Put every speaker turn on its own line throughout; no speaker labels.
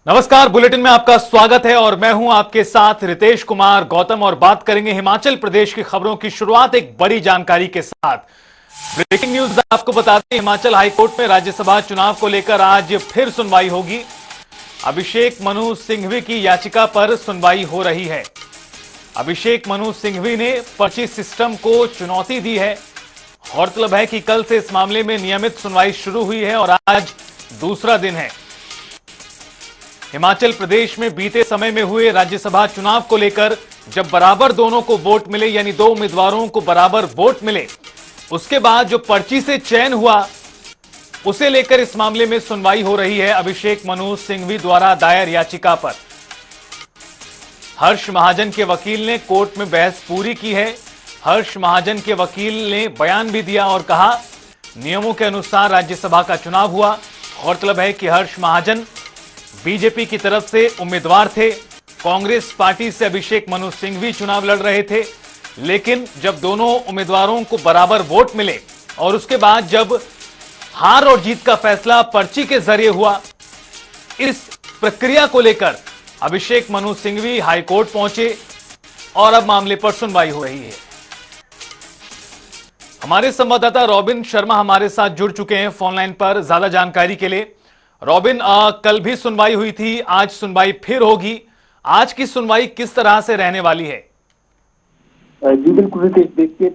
नमस्कार, बुलेटिन में आपका स्वागत है और मैं हूं आपके साथ रितेश कुमार गौतम और बात करेंगे हिमाचल प्रदेश की खबरों की शुरुआत एक बड़ी जानकारी के साथ। ब्रेकिंग न्यूज आपको बताते हैं, हिमाचल हाईकोर्ट में राज्यसभा चुनाव को लेकर आज फिर सुनवाई होगी। अभिषेक मनु सिंघवी की याचिका पर सुनवाई हो रही है। अभिषेक मनु सिंघवी ने पर्ची सिस्टम को चुनौती दी है। गौरतलब है कि कल से इस मामले में नियमित सुनवाई शुरू हुई है और आज दूसरा दिन है। हिमाचल प्रदेश में बीते समय में हुए राज्यसभा चुनाव को लेकर जब बराबर दोनों को वोट मिले, यानी दो उम्मीदवारों को बराबर वोट मिले, उसके बाद जो पर्ची से चयन हुआ उसे लेकर इस मामले में सुनवाई हो रही है अभिषेक मनु सिंघवी द्वारा दायर याचिका पर। हर्ष महाजन के वकील ने कोर्ट में बहस पूरी की है। हर्ष महाजन के वकील ने बयान भी दिया और कहा, नियमों के अनुसार राज्यसभा का चुनाव हुआ। गौरतलब है कि हर्ष महाजन बीजेपी की तरफ से उम्मीदवार थे। कांग्रेस पार्टी से अभिषेक मनु सिंघवी चुनाव लड़ रहे थे, लेकिन जब दोनों उम्मीदवारों को बराबर वोट मिले और उसके बाद जब हार और जीत का फैसला पर्ची के जरिए हुआ, इस प्रक्रिया को लेकर अभिषेक मनु सिंघवी हाईकोर्ट पहुंचे और अब मामले पर सुनवाई हो रही है। हमारे संवाददाता रॉबिन शर्मा हमारे साथ जुड़ चुके हैं फोन लाइन पर ज्यादा जानकारी के लिए। रॉबिन, कल भी सुनवाई हुई थी, आज सुनवाई फिर होगी। आज की सुनवाई किस तरह से रहने वाली है?
जी बिल्कुल, देखिए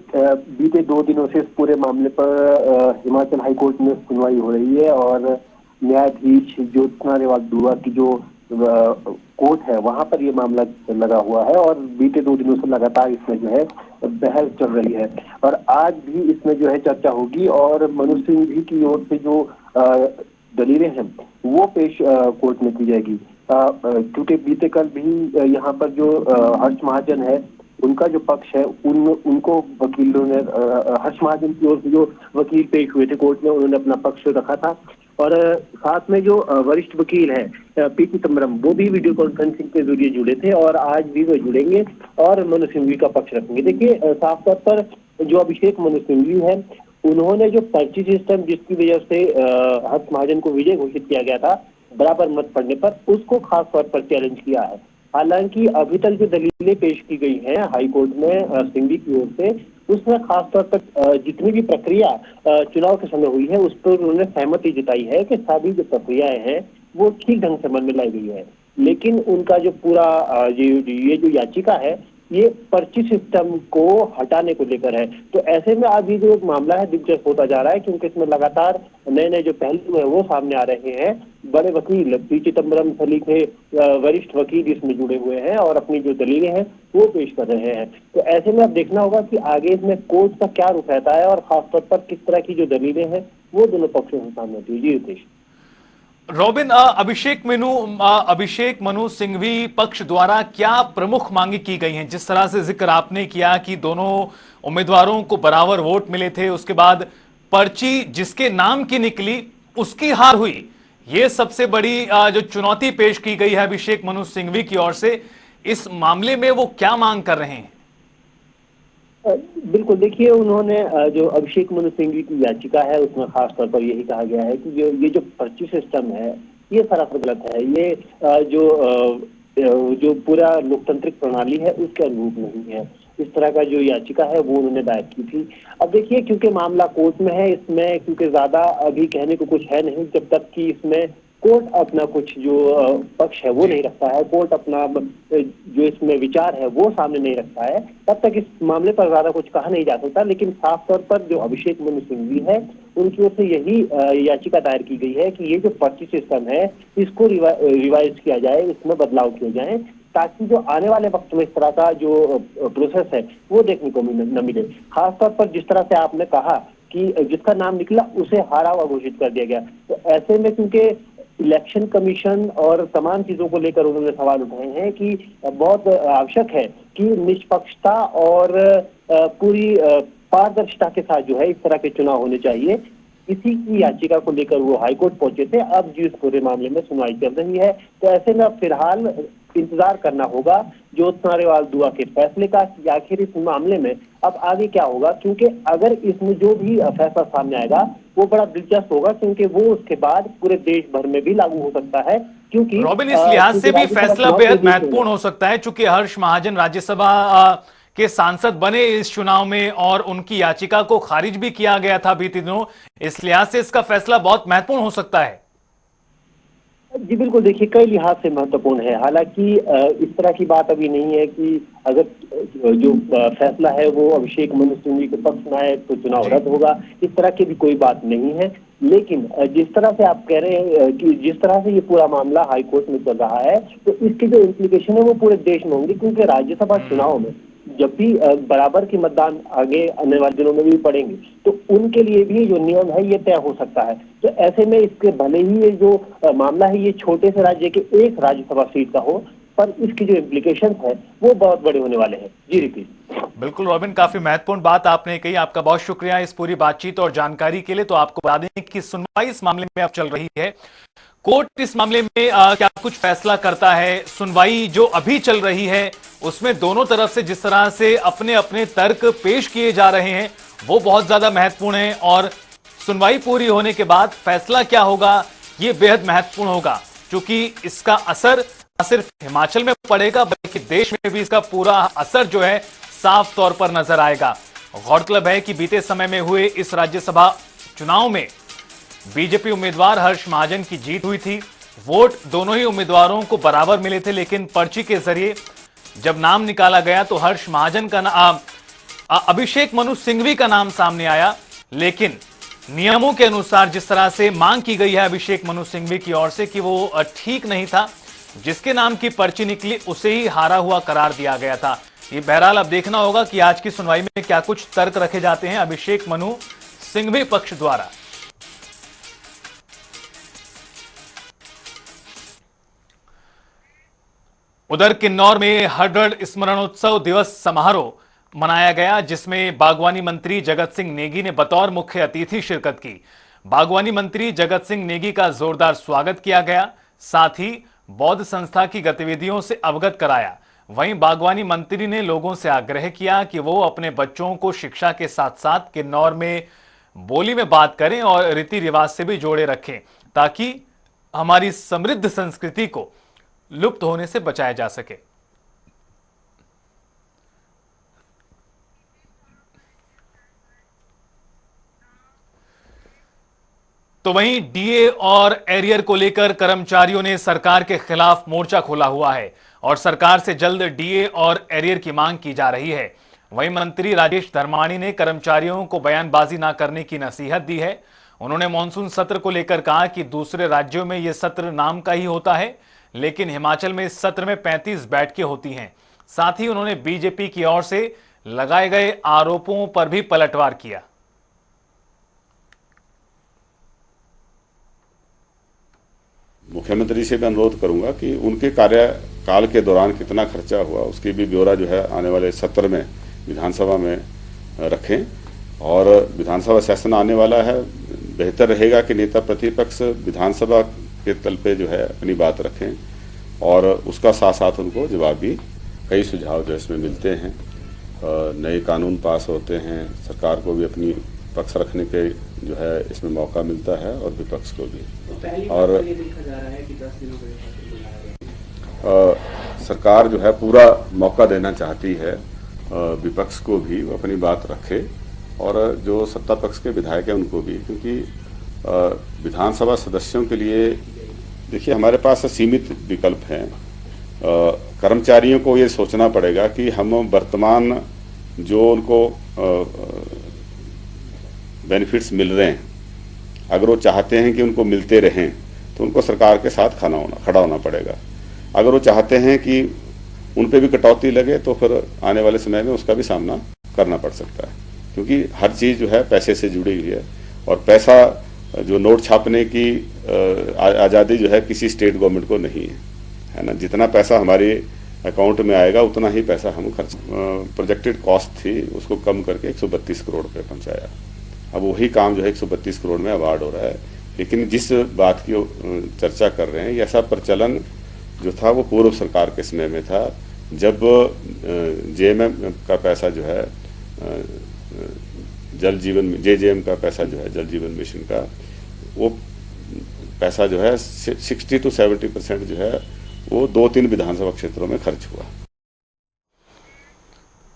बीते 2 दिनों से इस पूरे मामले पर हिमाचल हाईकोर्ट में सुनवाई हो रही है और न्यायाधीश ज्योत्सना रेवाल की जो कोर्ट है वहां पर ये मामला लगा हुआ है और बीते 2 दिनों से लगातार इसमें जो है बहस चल रही है और आज भी इसमें जो है चर्चा होगी और मनु सिंघवी की ओर से जो दलीलें हैं वो पेश कोर्ट में की जाएगी। क्योंकि बीते कल भी यहाँ पर जो हर्ष महाजन है उनका जो पक्ष है उनको वकीलों ने हर्ष महाजन की ओर से जो वकील पेश हुए थे कोर्ट में, उन्होंने अपना पक्ष रखा था और साथ में जो वरिष्ठ वकील है पी चिदम्बरम, वो भी वीडियो कॉन्फ्रेंसिंग के जरिए जुड़े थे और आज भी वो जुड़ेंगे और मनु सिंघवी का पक्ष रखेंगे। देखिए, साफ तौर पर जो अभिषेक मनु सिंघवी है उन्होंने जो पर्ची सिस्टम जिसकी वजह से हर्ष महाजन को विजय घोषित किया गया था बराबर मत पड़ने पर, उसको खास तौर पर चैलेंज किया है। हालांकि अभी तक जो दलीलें पेश की गई हैं हाई कोर्ट में सिंघवी की ओर से, उसमें खास तौर पर जितनी भी प्रक्रिया चुनाव के समय हुई है उस पर उन्होंने सहमति जताई है कि सभी जो प्रक्रियाएं हैं वो ठीक ढंग से अमल में लाई गई है। लेकिन उनका जो पूरा ये जो याचिका है ये पर्ची सिस्टम को हटाने को लेकर है। तो ऐसे में अभी जो मामला है दिलचस्प होता जा रहा है क्योंकि इसमें लगातार नए नए जो पहलू है वो सामने आ रहे हैं। बड़े वकील पी चिदम्बरम से लिखे वरिष्ठ वकील इसमें जुड़े हुए हैं और अपनी जो दलीलें हैं वो पेश कर रहे हैं। तो ऐसे में अब देखना होगा कि आगे इसमें कोर्ट का क्या रुख रहता है और खासतौर पर किस तरह की जो दलीलें हैं वो दोनों पक्षों से सामने आती है। जी रितेश।
रॉबिन, अभिषेक मनु सिंघवी पक्ष द्वारा क्या प्रमुख मांगे की गई हैं? जिस तरह से जिक्र आपने किया कि दोनों उम्मीदवारों को बराबर वोट मिले थे, उसके बाद पर्ची जिसके नाम की निकली उसकी हार हुई, ये सबसे बड़ी जो चुनौती पेश की गई है अभिषेक मनु सिंघवी की ओर से। इस मामले में वो क्या मांग कर रहे हैं?
बिल्कुल, देखिए उन्होंने जो अभिषेक मनु सिंघवी की याचिका है उसमें खास तौर पर यही कहा गया है कि ये जो पर्ची सिस्टम है ये सरासर गलत है। ये जो पूरा लोकतांत्रिक प्रणाली है उसके अनुरूप नहीं है। इस तरह का जो याचिका है वो उन्होंने दायर की थी। अब देखिए, क्योंकि मामला कोर्ट में है, इसमें क्योंकि ज्यादा अभी कहने को कुछ है नहीं जब तक कि इसमें कोर्ट अपना कुछ जो पक्ष है वो नहीं रखता है, कोर्ट अपना जो इसमें विचार है वो सामने नहीं रखता है, तब तक इस मामले पर ज्यादा कुछ कहा नहीं जा सकता। लेकिन साफ तौर पर जो अभिषेक मनु सिंघवी है उनकी ओर से यही याचिका दायर की गई है कि ये जो पर्ची सिस्टम है इसको रिवाइज किया जाए, इसमें बदलाव किए जाए ताकि जो आने वाले वक्त में इस तरह का जो प्रोसेस है वो देखने को न मिले। खासतौर पर जिस तरह से आपने कहा कि जिसका नाम निकला उसे हारा हुआ घोषित कर दिया गया, तो ऐसे में क्योंकि इलेक्शन कमीशन और तमाम चीजों को लेकर उन्होंने सवाल उठाए हैं कि बहुत आवश्यक है कि निष्पक्षता और पूरी पारदर्शिता के साथ जो है इस तरह के चुनाव होने चाहिए। इसी की याचिका को लेकर वो हाईकोर्ट पहुंचे थे। अब जो इस पूरे मामले में सुनवाई चल रही है, तो ऐसे में अब फिलहाल इंतजार करना होगा ज्योत्सना रेवाल दुआ के फैसले का कि आखिर इस मामले में अब आगे क्या होगा, क्योंकि अगर इसमें जो भी फैसला सामने आएगा वो बड़ा दिलचस्प होगा, क्योंकि वो उसके बाद पूरे देश भर में भी लागू हो सकता है। क्योंकि
रॉबिन, इस लिहाज से भी
राज्यसभा
फैसला
चुनाव
बेहद
तेजी से
महत्वपूर्ण हो सकता है, चूंकि हर्ष महाजन राज्यसभा के सांसद बने इस चुनाव में और उनकी याचिका को खारिज भी किया गया था बीते दिनों। इस लिहाज से इसका फैसला बहुत महत्वपूर्ण हो सकता है।
जी बिल्कुल, देखिए कई लिहाज से महत्वपूर्ण है। हालांकि इस तरह की बात अभी नहीं है कि अगर जो फैसला है वो अभिषेक मनु सिंघवी के पक्ष में आए तो चुनाव
जी।
रद्द होगा, इस तरह की भी कोई बात नहीं है। लेकिन जिस तरह से आप कह रहे हैं कि जिस तरह से ये पूरा मामला हाईकोर्ट में चल रहा है, तो इसके जो इम्प्लीकेशन है वो पूरे देश में होंगे, क्योंकि राज्यसभा चुनाव में जब भी बराबर की मतदान आगे आने वाले दिनों में भी पड़ेंगे, तो उनके लिए भी जो नियम है ये तय हो सकता है। तो ऐसे में इसके भले ही ये जो मामला है ये छोटे से राज्य के एक राज्यसभा सीट का हो, पर इसकी जो इम्प्लीकेशन है वो बहुत बड़े होने वाले हैं। जी रिपीट।
बिल्कुल रॉबिन, काफी महत्वपूर्ण बात आपने कही। आपका बहुत शुक्रिया इस पूरी बातचीत और जानकारी के लिए। तो आपको बता दें कि सुनवाई इस मामले में अब चल रही है। कोर्ट इस मामले में क्या कुछ फैसला करता है। सुनवाई जो अभी चल रही है उसमें दोनों तरफ से जिस तरह से अपने अपने तर्क पेश किए जा रहे हैं वो बहुत ज्यादा महत्वपूर्ण है, और सुनवाई पूरी होने के बाद फैसला क्या होगा ये बेहद महत्वपूर्ण होगा, क्योंकि इसका असर न सिर्फ हिमाचल में पड़ेगा बल्कि देश में भी इसका पूरा असर जो है साफ तौर पर नजर आएगा। गौरतलब है कि बीते समय में हुए इस राज्यसभा चुनाव में बीजेपी उम्मीदवार हर्ष महाजन की जीत हुई थी। वोट दोनों ही उम्मीदवारों को बराबर मिले थे, लेकिन पर्ची के जरिए जब नाम निकाला गया तो हर्ष महाजन का नाम, अभिषेक मनु सिंघवी का नाम सामने आया। लेकिन नियमों के अनुसार जिस तरह से मांग की गई है अभिषेक मनु सिंघवी की ओर से कि वो ठीक नहीं था, जिसके नाम की पर्ची निकली उसे ही हारा हुआ करार दिया गया था। ये बहरहाल अब देखना होगा कि आज की सुनवाई में क्या कुछ तर्क रखे जाते हैं अभिषेक मनु सिंघवी पक्ष द्वारा। उधर किन्नौर में हर्षवर्धन स्मरणोत्सव दिवस समारोह मनाया गया, जिसमें बागवानी मंत्री जगत सिंह नेगी ने बतौर मुख्य अतिथि शिरकत की। बागवानी मंत्री जगत सिंह नेगी का जोरदार स्वागत किया गया, साथ ही बौद्ध संस्था की गतिविधियों से अवगत कराया। वहीं बागवानी मंत्री ने लोगों से आग्रह किया कि वो अपने बच्चों को शिक्षा के साथ साथ किन्नौर में बोली में बात करें और रीति रिवाज से भी जोड़े रखें, ताकि हमारी समृद्ध संस्कृति को लुप्त होने से बचाया जा सके। तो वहीं डीए और एरियर को लेकर कर्मचारियों ने सरकार के खिलाफ मोर्चा खोला हुआ है और सरकार से जल्द डीए और एरियर की मांग की जा रही है। वहीं मंत्री राजेश धर्माणी ने कर्मचारियों को बयानबाजी न करने की नसीहत दी है। उन्होंने मॉनसून सत्र को लेकर कहा कि दूसरे राज्यों में यह सत्र नाम का ही होता है, लेकिन हिमाचल में इस सत्र में 35 बैठकें होती हैं। साथ ही उन्होंने बीजेपी की ओर से लगाए गए आरोपों पर भी पलटवार किया।
मुख्यमंत्री से भी अनुरोध करूंगा कि उनके कार्यकाल के दौरान कितना खर्चा हुआ उसकी भी ब्यौरा जो है आने वाले सत्र में विधानसभा में रखें। और विधानसभा सेशन आने वाला है, बेहतर रहेगा कि नेता प्रतिपक्ष विधानसभा के तल पे जो है अपनी बात रखें और उसका साथ साथ उनको जवाब भी कई सुझाव जो इसमें मिलते हैं। नए कानून पास होते हैं, सरकार को भी अपनी पक्ष रखने के जो है इसमें मौका मिलता है और विपक्ष को भी। और सरकार जो है पूरा मौका देना चाहती है विपक्ष को भी अपनी बात रखे और जो सत्ता पक्ष के विधायक हैं उनको भी, क्योंकि विधानसभा सदस्यों के लिए देखिए हमारे पास सीमित विकल्प हैं। कर्मचारियों को ये सोचना पड़ेगा कि हम वर्तमान जो उनको बेनिफिट्स मिल रहे हैं, अगर वो चाहते हैं कि उनको मिलते रहें तो उनको सरकार के साथ खड़ा होना पड़ेगा। अगर वो चाहते हैं कि उन पे भी कटौती लगे तो फिर आने वाले समय में उसका भी सामना करना पड़ सकता है, क्योंकि हर चीज़ जो है पैसे से जुड़ी हुई है और पैसा जो नोट छापने की आज़ादी जो है किसी स्टेट गवर्नमेंट को नहीं है ना। जितना पैसा हमारे अकाउंट में आएगा उतना ही पैसा हम खर्च, प्रोजेक्टेड कॉस्ट थी उसको कम करके 132 करोड़ पे पहुंचाया। अब वही काम जो है 132 करोड़ में अवार्ड हो रहा है। लेकिन जिस बात की चर्चा कर रहे हैं, ऐसा प्रचलन जो था वो पूर्व सरकार के समय में था। जब जेएमएम का पैसा जो है जल जीवन जेजेएम का पैसा जो है जल जीवन मिशन का, वो पैसा जो है 60 to 70% जो है वो 2-3 विधानसभा क्षेत्रों में खर्च हुआ।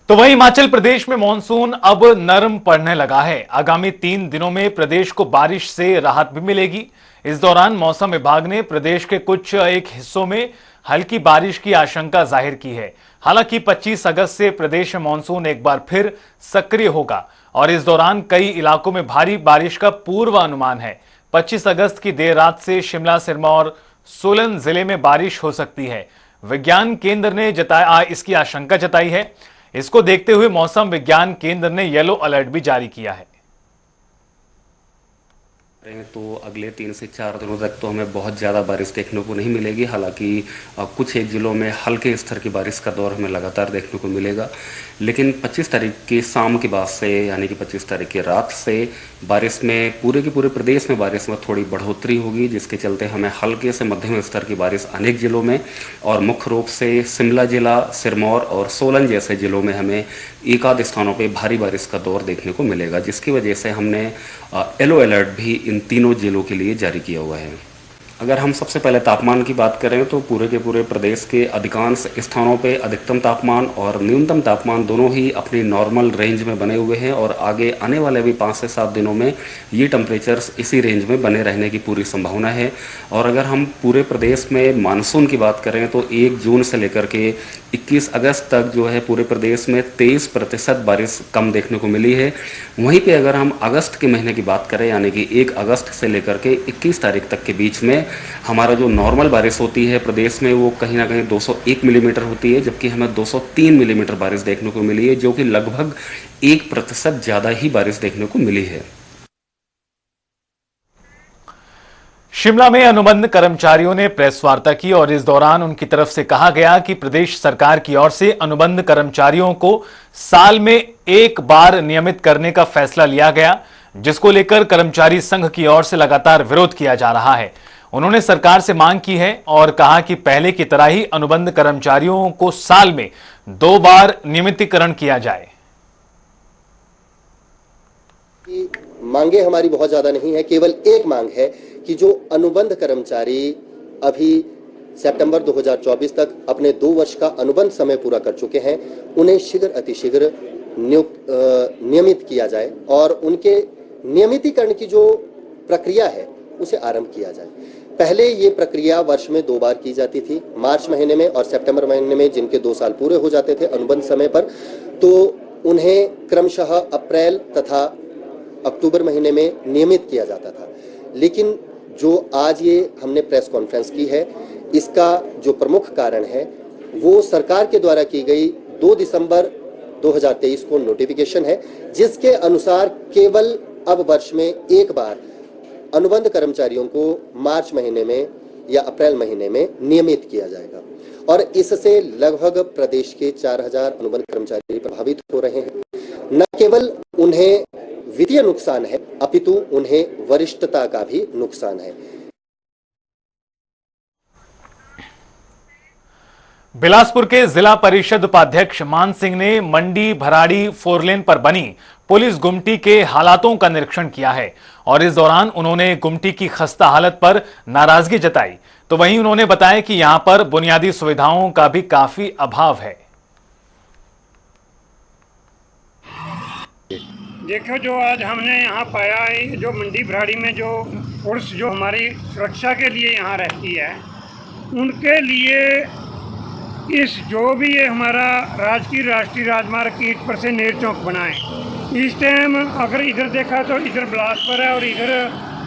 तो वहीं हिमाचल प्रदेश में मानसून अब नरम पड़ने लगा है। आगामी 3 दिनों में प्रदेश को बारिश से राहत भी मिलेगी। इस दौरान मौसम विभाग ने प्रदेश के कुछ एक हिस्सों में हल्की बारिश की आशंका जाहिर की है। हालांकि 25 अगस्त से प्रदेश में मानसून एक बार फिर सक्रिय होगा और इस दौरान कई इलाकों में भारी बारिश का पूर्वानुमान है। 25 अगस्त की देर रात से शिमला, सिरमौर, सोलन जिले में बारिश हो सकती है। विज्ञान केंद्र ने इसकी आशंका जताई है। इसको देखते हुए मौसम विज्ञान केंद्र ने येलो अलर्ट भी जारी किया है।
तो अगले 3 से 4 दिनों तक तो हमें बहुत ज़्यादा बारिश देखने को नहीं मिलेगी। हालांकि कुछ एक ज़िलों में हल्के स्तर की बारिश का दौर हमें लगातार देखने को मिलेगा, लेकिन 25 तारीख की शाम के बाद से, यानी कि 25 तारीख की रात से बारिश में पूरे के पूरे प्रदेश में बारिश में थोड़ी बढ़ोतरी होगी, जिसके चलते हमें हल्के से मध्यम स्तर की बारिश अनेक ज़िलों में और मुख्य रूप से शिमला जिला, सिरमौर और सोलन जैसे ज़िलों में हमें एक आध स्थानों पर भारी बारिश का दौर देखने को मिलेगा, जिसकी वजह से हमने येलो अलर्ट भी इन तीनों जिलों के लिए जारी किया हुआ है। अगर हम सबसे पहले तापमान की बात करें तो पूरे के पूरे प्रदेश के अधिकांश स्थानों पे अधिकतम तापमान और न्यूनतम तापमान दोनों ही अपनी नॉर्मल रेंज में बने हुए हैं और आगे आने वाले भी 5 से 7 दिनों में ये टेम्परेचर्स इसी रेंज में बने रहने की पूरी संभावना है। और अगर हम पूरे प्रदेश में मानसून की बात करें तो 1 जून से लेकर के 21 अगस्त तक जो है पूरे प्रदेश में 23% बारिश कम देखने को मिली है। वहीं पे अगर हम अगस्त के महीने की बात करें, यानी कि 1 अगस्त से लेकर के 21 तारीख तक के बीच में हमारा जो नॉर्मल बारिश होती है प्रदेश में वो कहीं ना कहीं 201 मिलीमीटर होती है, जबकि हमें 203 मिलीमीटर बारिश देखने को मिली है, जो कि लगभग 1% ज़्यादा ही बारिश देखने को मिली है।
शिमला में अनुबंध कर्मचारियों ने प्रेस वार्ता की और इस दौरान उनकी तरफ से कहा गया कि प्रदेश सरकार की ओर से अनुबंध कर्मचारियों को साल में एक बार नियमित करने का फैसला लिया गया, जिसको लेकर कर्मचारी संघ की ओर से लगातार विरोध किया जा रहा है। उन्होंने सरकार से मांग की है और कहा कि पहले की तरह ही अनुबंध कर्मचारियों को साल में 2 बार नियमितीकरण किया जाए।
मांगे हमारी बहुत ज्यादा नहीं है, केवल एक मांग है कि जो अनुबंध कर्मचारी अभी सितंबर 2024 तक अपने 2 वर्ष का अनुबंध समय पूरा कर चुके हैं, उन्हें शीघ्र अतिशीघ्र नियमित किया जाए और उनके नियमितीकरण की जो प्रक्रिया है उसे आरंभ किया जाए। पहले ये प्रक्रिया वर्ष में 2 बार की जाती थी, मार्च महीने में और सितंबर महीने में, जिनके 2 साल पूरे हो जाते थे अनुबंध समय पर, तो उन्हें क्रमशः अप्रैल तथा अक्टूबर महीने में नियमित किया जाता था। लेकिन जो आज ये हमने प्रेस कॉन्फ्रेंस की है, इसका जो प्रमुख कारण है वो सरकार के द्वारा की गई 2 दिसंबर 2023 को नोटिफिकेशन है, जिसके अनुसार केवल अब वर्ष में एक बार अनुबंध कर्मचारियों को मार्च महीने में या अप्रैल महीने में नियमित किया जाएगा और इससे लगभग प्रदेश के 4000 अनुबंध कर्मचारी प्रभावित हो रहे हैं। न केवल उन्हें वित्तीय नुकसान है, अपितु उन्हें वरिष्ठता का भी नुकसान है।
बिलासपुर के जिला परिषद उपाध्यक्ष मान सिंह ने मंडी भराड़ी 4 लेन पर बनी पुलिस गुमटी के हालातों का निरीक्षण किया है और इस दौरान उन्होंने गुमटी की खस्ता हालत पर नाराजगी जताई। तो वहीं उन्होंने बताया कि यहां पर बुनियादी सुविधाओं का भी काफी अभाव है।
देखो, जो आज हमने यहाँ पाया है, जो मंडी भराड़ी में जो पुलिस जो हमारी सुरक्षा के लिए यहाँ रहती है, उनके लिए इस जो भी ये हमारा राष्ट्रीय राजमार्ग ईंट पर से नेर चौक बना है, इस टाइम अगर इधर देखा तो इधर बिलासपुर है और इधर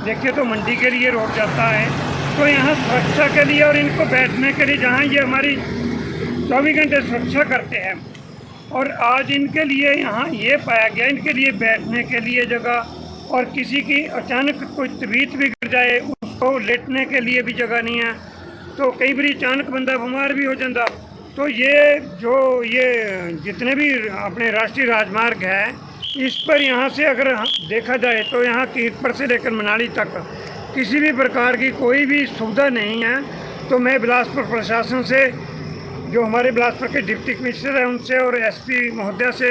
देखिए तो मंडी के लिए रोड जाता है। तो यहाँ सुरक्षा के लिए और इनको बैठने के लिए, जहाँ ये हमारी 24 घंटे सुरक्षा करते हैं, और आज इनके लिए यहाँ ये पाया गया, इनके लिए बैठने के लिए जगह, और किसी की अचानक कोई तबीयत बिगड़ जाए उसको लेटने के लिए भी जगह नहीं है, तो कई बार अचानक बंदा बीमार भी हो जाता। तो ये जितने भी अपने राष्ट्रीय राजमार्ग है, इस पर यहाँ से अगर देखा जाए तो यहाँ कीरतपुर से लेकर मनाली तक किसी भी प्रकार की कोई भी सुविधा नहीं है। तो मैं बिलासपुर प्रशासन से जो हमारे बिलासपुर के डिप्टी कमिश्नर हैं उनसे और एसपी महोदय से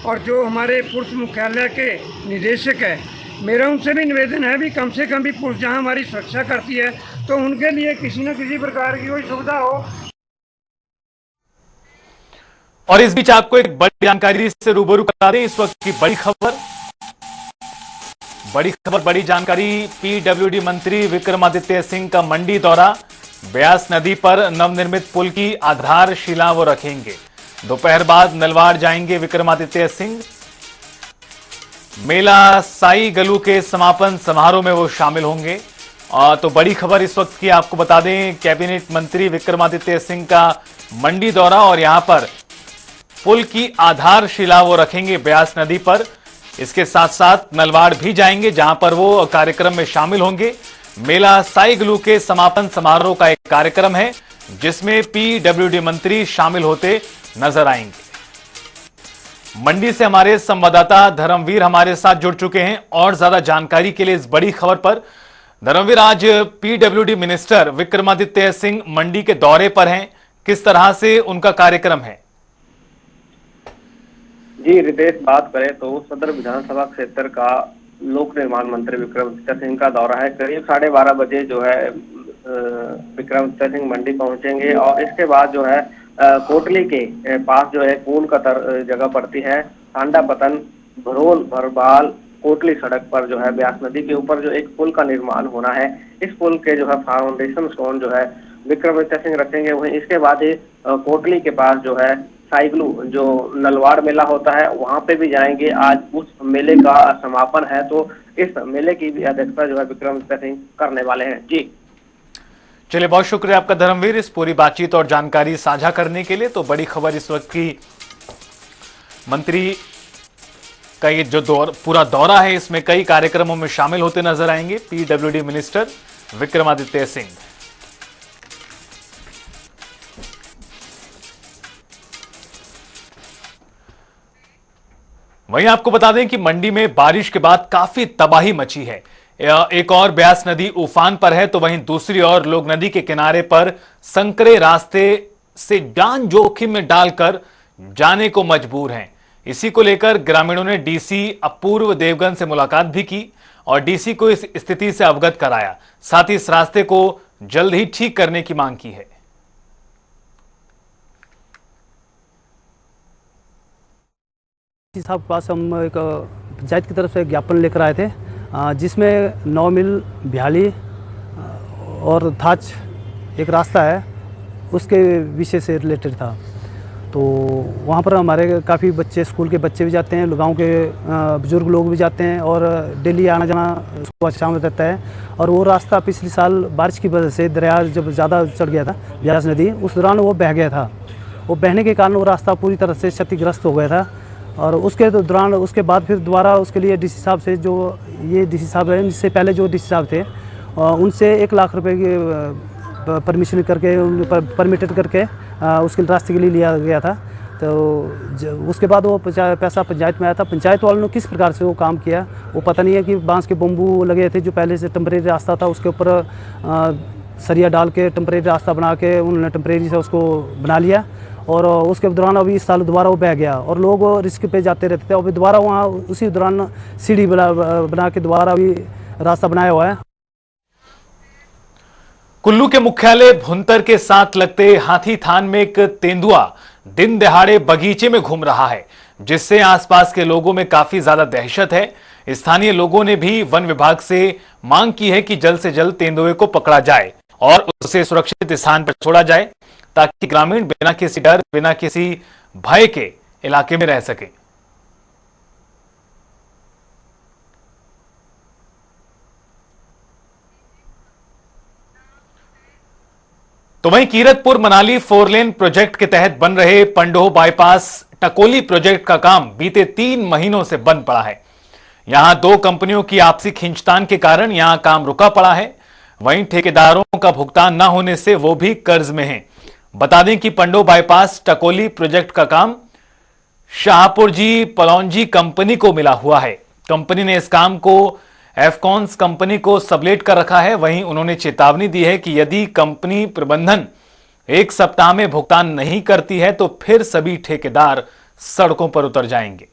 और जो हमारे पुलिस मुख्यालय के निदेशक है, मेरा उनसे भी निवेदन है भी कम से कम भी पुलिस जहाँ हमारी सुरक्षा करती है तो उनके लिए किसी न किसी प्रकार की कोई सुविधा हो।
और इस बीच आपको एक बड़ी जानकारी से रूबरू करा दें। इस वक्त की बड़ी खबर, बड़ी जानकारी। पीडब्ल्यूडी मंत्री विक्रमादित्य सिंह का मंडी दौरा। ब्यास नदी पर नवनिर्मित पुल की आधारशिला वो रखेंगे। दोपहर बाद नलवाड़ जाएंगे विक्रमादित्य सिंह। मेला साई गलू के समापन समारोह में वो शामिल होंगे। तो बड़ी खबर इस वक्त की आपको बता दें, कैबिनेट मंत्री विक्रमादित्य सिंह का मंडी दौरा और यहां पर पुल की आधारशिला वो रखेंगे ब्यास नदी पर। इसके साथ साथ नलवाड़ भी जाएंगे जहां पर वो कार्यक्रम में शामिल होंगे। मेला साई गलू के समापन समारोह का एक कार्यक्रम है जिसमें पीडब्ल्यूडी मंत्री शामिल होते नजर आएंगे। मंडी से हमारे संवाददाता धर्मवीर हमारे साथ जुड़ चुके हैं और ज्यादा जानकारी के लिए इस बड़ी खबर पर। धर्मवीर, आज पीडब्ल्यूडी मिनिस्टर विक्रमादित्य सिंह मंडी के दौरे पर हैं, किस तरह से उनका कार्यक्रम है?
जी रितेश, बात करें तो सदर विधानसभा क्षेत्र का लोक निर्माण मंत्री विक्रमादित्य सिंह का दौरा है। करीब 12:30 बजे जो है विक्रमादित्य सिंह मंडी पहुंचेंगे और इसके बाद जो है कोटली के पास जो है कून का जगह पड़ती है, सांडा पतन भरोल भरबाल कोटली सड़क पर जो है ब्यास नदी के ऊपर जो एक पुल का निर्माण होना है। इस पुल के जो है फाउंडेशन स्टोन जो है विक्रमादित्य सिंह रखेंगे। वहीं इसके बाद ही कोटली के पास जो है साइगलू जो नलवाड़ मेला होता है वहां पे भी जाएंगे। आज उस मेले का समापन है तो इस मेले की भी अध्यक्षता जो है विक्रमादित्य सिंह करने वाले हैं। जी
चलिए, बहुत शुक्रिया आपका धर्मवीर इस पूरी बातचीत और जानकारी साझा करने के लिए। तो बड़ी खबर इस वक्त की, मंत्री का ये जो पूरा दौरा है इसमें कई कार्यक्रमों में शामिल होते नजर आएंगे पीडब्ल्यूडी मिनिस्टर विक्रमादित्य सिंह। वहीं आपको बता दें कि मंडी में बारिश के बाद काफी तबाही मची है। एक और ब्यास नदी उफान पर है तो वहीं दूसरी ओर लोग नदी के किनारे पर संकरे रास्ते से जान जोखिम में डालकर जाने को मजबूर हैं। इसी को लेकर ग्रामीणों ने डीसी अपूर्व देवगन से मुलाकात भी की और डीसी को इस स्थिति से अवगत कराया। साथ ही इस रास्ते को जल्द ही ठीक करने की मांग की है।
साहब के पास हम एक पंचायत की तरफ से ज्ञापन लेकर आए थे जिसमें 9 मील भ्याली और थाच एक रास्ता है उसके विषय से रिलेटेड था। तो वहाँ पर हमारे काफ़ी बच्चे, स्कूल के बच्चे भी जाते हैं, गांव के बुजुर्ग लोग भी जाते हैं और डेली आना जाना सुबह शाम रहता है। और वो रास्ता पिछले साल बारिश की वजह से दरिया जब ज़्यादा चढ़ गया था ब्यास नदी, उस दौरान वो बह गया था। वो बहने के कारण वो रास्ता पूरी तरह से क्षतिग्रस्त हो गया था। और उसके दौरान उसके बाद फिर दोबारा उसके लिए डीसी साहब से, जो ये डीसी साहब हैं, इससे पहले जो डीसी साहब थे उनसे 1 लाख रुपए की परमिशन करके परमिटेड करके उसके रास्ते के लिए लिया गया था। तो उसके बाद वो पैसा पंचायत में आया था। पंचायत वालों ने किस प्रकार से वो काम किया वो पता नहीं है कि बांस के बम्बू लगे थे जो पहले से टेम्परेरी रास्ता था, उसके ऊपर सरिया डाल के टेम्परेरी रास्ता बना के उन्होंने टेम्परेरी से उसको बना लिया। और उसके दौरान अभी इस साल दोबारा वो बह गया और लोग रिस्क पे जाते रहते थे। अभी दोबारा वहाँ उसी दौरान सीढ़ी बना के दोबारा अभी रास्ता बनाया हुआ है।
कुल्लू के मुख्यालय भुंतर के साथ लगते हाथी थान में एक तेंदुआ दिन दहाड़े बगीचे में घूम रहा है, जिससे आसपास के लोगों में काफी ज्यादा दहशत है। स्थानीय लोगों ने भी वन विभाग से मांग की है कि जल्द से जल्द तेंदुए को पकड़ा जाए और उसे सुरक्षित स्थान पर छोड़ा जाए ताकि ग्रामीण बिना किसी डर, बिना किसी भय के इलाके में रह सके। तो वहीं कीरतपुर मनाली 4 लेन प्रोजेक्ट के तहत बन रहे पंडोह बाईपास टकोली प्रोजेक्ट का काम बीते 3 महीनों से बंद पड़ा है। यहां 2 कंपनियों की आपसी खींचतान के कारण यहां काम रुका पड़ा है। वहीं ठेकेदारों का भुगतान न होने से वो भी कर्ज में हैं। बता दें कि पंडोह बाईपास टकोली प्रोजेक्ट का काम शाहपुर जी पलौंजी कंपनी को मिला हुआ है। कंपनी ने इस काम को एफकॉन्स कंपनी को सबलेट कर रखा है। वहीं उन्होंने चेतावनी दी है कि यदि कंपनी प्रबंधन एक सप्ताह में भुगतान नहीं करती है तो फिर सभी ठेकेदार सड़कों पर उतर जाएंगे।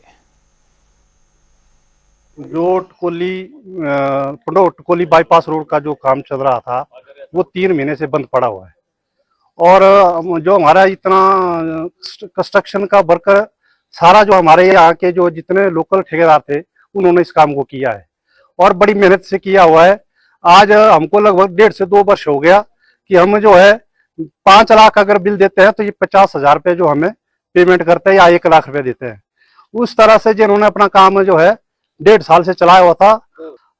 जो टकोली बाईपास रोड का जो काम चल रहा था वो 3 महीने से बंद पड़ा हुआ है। और जो हमारा इतना कंस्ट्रक्शन का वर्कर सारा जो हमारे यहाँ के जो जितने लोकल ठेकेदार थे उन्होंने इस काम को किया है और बड़ी मेहनत से किया हुआ है। आज हमको लगभग 1.5 से 2 वर्ष हो गया कि हम जो है 5 लाख अगर बिल देते हैं तो ये 50,000 रुपये जो हमें पेमेंट करते हैं या 1 लाख रुपए देते हैं। उस तरह से जिन्होंने अपना काम जो है 1.5 साल से चलाया हुआ था।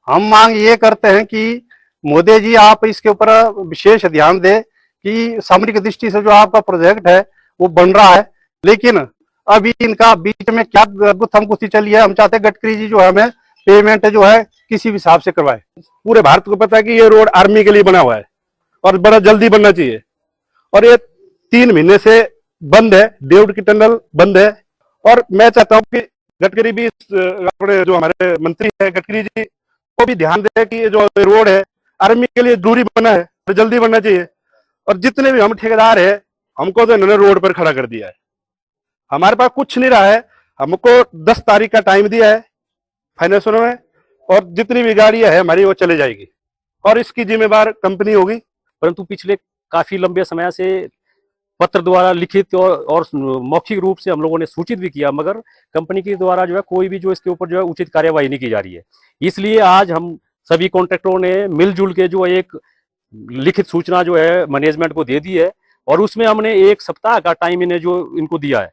हम मांग ये करते हैं कि मोदी जी आप इसके ऊपर विशेष ध्यान दें कि सामरिक दृष्टि से जो आपका प्रोजेक्ट है वो बन रहा है, लेकिन अभी इनका बीच में क्या गुत्थमगुत्थी चली है। हम चाहते हैं गडकरी जी जो है हमें पेमेंट जो है किसी भी हिसाब से करवाए।
पूरे भारत को पता है कि ये रोड आर्मी के लिए बना हुआ है और बड़ा जल्दी बनना चाहिए और ये 3 महीने से बंद है। डेवड की टनल बंद है और मैं चाहता हूँ कि गडकरी भी अपने जो हमारे मंत्री है गडकरी जी को भी ध्यान दे कि ये जो रोड है आर्मी के लिए दूरी बना है तो जल्दी बनना चाहिए। और जितने भी हम ठेकेदार है हमको तो इन्होंने रोड पर खड़ा कर दिया है। हमारे पास कुछ नहीं रहा है। हमको 10 तारीख का टाइम दिया है फाइनेंस में और जितनी भी गाड़ियां है हमारी वो चले जाएगी और इसकी जिम्मेदार कंपनी होगी।
परंतु पिछले काफी लंबे समय से पत्र द्वारा लिखित और मौखिक रूप से हम लोगों ने सूचित भी किया, मगर कंपनी के द्वारा जो है कोई भी जो इसके ऊपर जो है उचित कार्यवाही नहीं की जा रही है। इसलिए आज हम सभी कॉन्ट्रैक्टरों ने मिलजुल के जो एक लिखित सूचना जो है मैनेजमेंट को दे दी है और उसमें हमने 1 सप्ताह का टाइम इन्हें जो इनको दिया है।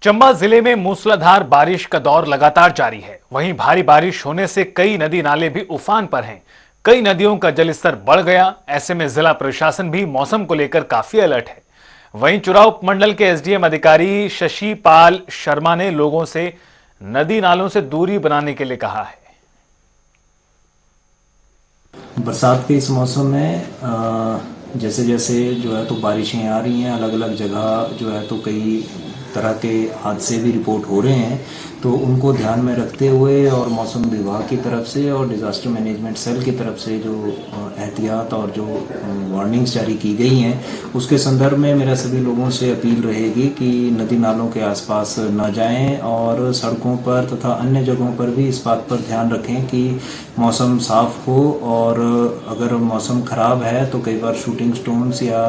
चंबा जिले में मूसलाधार बारिश का दौर लगातार जारी है। वहीं भारी बारिश होने से कई नदी नाले भी उफान पर हैं। कई नदियों का जलस्तर बढ़ गया। ऐसे में जिला प्रशासन भी मौसम को लेकर काफी अलर्ट है। वहीं चुरा उपमंडल के एसडीएम अधिकारी शशि पाल शर्मा ने लोगों से नदी नालों से दूरी बनाने के लिए कहा है।
बरसात के इस मौसम में जैसे जैसे जो है तो बारिशें आ रही हैं, अलग अलग जगह जो है तो कई तरह के हादसे भी रिपोर्ट हो रहे हैं, तो उनको ध्यान में रखते हुए और मौसम विभाग की तरफ से और डिज़ास्टर मैनेजमेंट सेल की तरफ से जो एहतियात और जो वार्निंग्स जारी की गई हैं उसके संदर्भ में मेरा सभी लोगों से अपील रहेगी कि नदी नालों के आसपास न जाएं और सड़कों पर तथा अन्य जगहों पर भी इस बात पर ध्यान रखें कि मौसम साफ हो और अगर मौसम ख़राब है तो कई बार शूटिंग स्टोन्स या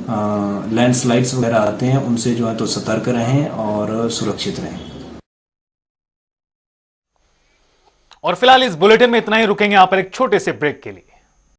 लैंडस्लाइड्स वगैरह आते हैं, उनसे जो है तो सतर्क रहें और सुरक्षित रहें।
और फिलहाल इस बुलेटिन में इतना ही। रुकेंगे यहाँ पर एक छोटे से ब्रेक के लिए।